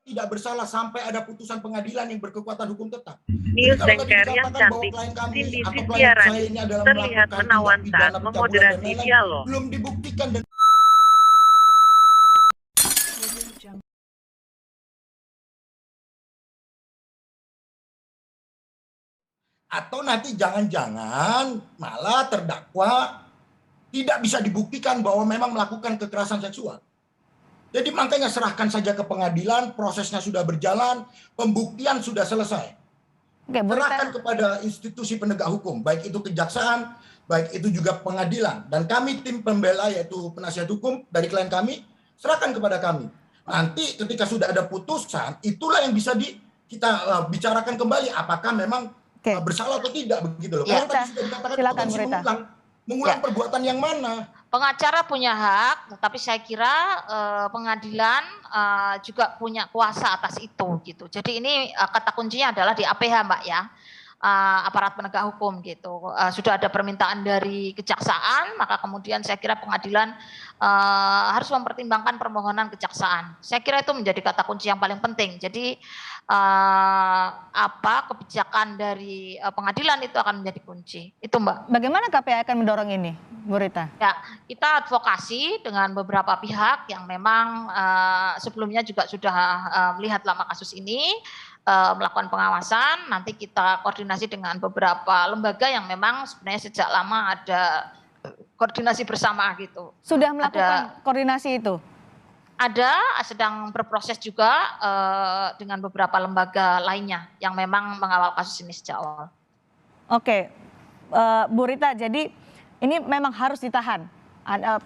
tidak bersalah sampai ada putusan pengadilan yang berkekuatan hukum tetap. Jadi News kalau tadi Anchor yang dikatakan bahwa cantik, klien kami Cindy atau klien saya Sintiarani, ini adalah terlihat melakukan tindak menawan pidana saat pencabulan dan memoderasi lain-lain, dialog. belum dibuktikan dan atau nanti jangan-jangan malah terdakwa tidak bisa dibuktikan bahwa memang melakukan kekerasan seksual. Jadi makanya serahkan saja ke pengadilan, prosesnya sudah berjalan, pembuktian sudah selesai. Oke, Bu Rita. Serahkan kepada institusi penegak hukum, baik itu kejaksaan, baik itu juga pengadilan. Dan kami tim pembela yaitu penasihat hukum dari klien kami, serahkan kepada kami. Nanti ketika sudah ada putusan, itulah yang bisa kita bicarakan kembali apakah memang bersalah atau tidak begitu loh. Karena tadi sudah dikatakan potensi mengulang perbuatan yang mana. Pengacara punya hak, tetapi saya kira pengadilan juga punya kuasa atas itu gitu. Jadi ini kata kuncinya adalah di APH, Mbak ya. Aparat penegak hukum gitu. Sudah ada permintaan dari kejaksaan, maka kemudian saya kira pengadilan harus mempertimbangkan permohonan kejaksaan. Saya kira itu menjadi kata kunci yang paling penting. Jadi kebijakan dari pengadilan itu akan menjadi kunci. Itu Mbak. Bagaimana KPI akan mendorong ini, Bu Rita? Ya, kita advokasi dengan beberapa pihak yang memang sebelumnya juga sudah melihat lama kasus ini, melakukan pengawasan. Nanti kita koordinasi dengan beberapa lembaga yang memang sebenarnya sejak lama ada koordinasi bersama gitu. Sudah melakukan koordinasi itu? Ada, sedang berproses juga dengan beberapa lembaga lainnya yang memang mengawal kasus ini sejak awal. Oke, Bu Rita, jadi ini memang harus ditahan.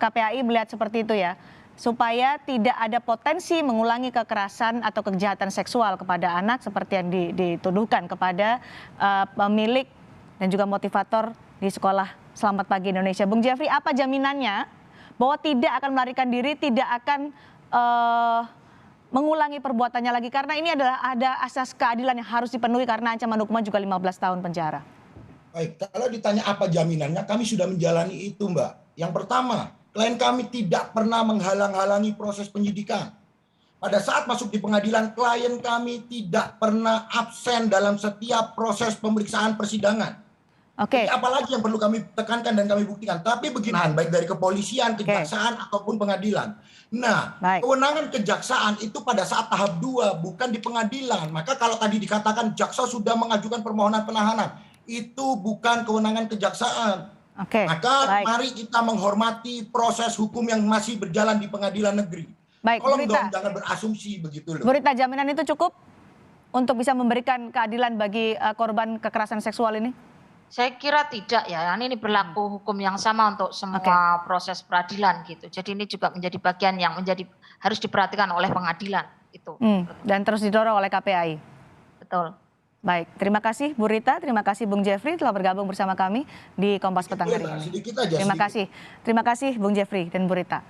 KPAI melihat seperti itu ya, supaya tidak ada potensi mengulangi kekerasan atau kejahatan seksual kepada anak seperti yang dituduhkan kepada pemilik dan juga motivator di sekolah Selamat Pagi Indonesia. Bung Jeffrey, apa jaminannya bahwa tidak akan melarikan diri, tidak akan mengulangi perbuatannya lagi? Karena ini adalah ada asas keadilan yang harus dipenuhi karena ancaman hukuman juga 15 tahun penjara. Baik, kalau ditanya apa jaminannya, kami sudah menjalani itu, Mbak. Yang pertama, klien kami tidak pernah menghalang-halangi proses penyidikan. Pada saat masuk di pengadilan, klien kami tidak pernah absen dalam setiap proses pemeriksaan persidangan. Oke. Jadi apalagi yang perlu kami tekankan dan kami buktikan. Tapi begini, baik dari kepolisian, kejaksaan, ataupun pengadilan. Nah, kewenangan kejaksaan itu pada saat tahap 2, bukan di pengadilan. Maka kalau tadi dikatakan jaksa sudah mengajukan permohonan penahanan, itu bukan kewenangan kejaksaan. Maka mari kita menghormati proses hukum yang masih berjalan di pengadilan negeri. Tolong dong jangan berasumsi begitu loh. Bu Rita, jaminan itu cukup untuk bisa memberikan keadilan bagi korban kekerasan seksual ini? Saya kira tidak ya, ini berlaku hukum yang sama untuk semua proses peradilan gitu. Jadi ini juga menjadi bagian yang harus diperhatikan oleh pengadilan itu. Dan terus didorong oleh KPAI. Betul. Baik, terima kasih Bu Rita, terima kasih Bung Jeffrey telah bergabung bersama kami di Kompas Petang hari ini. Terima kasih Bung Jeffrey dan Bu Rita.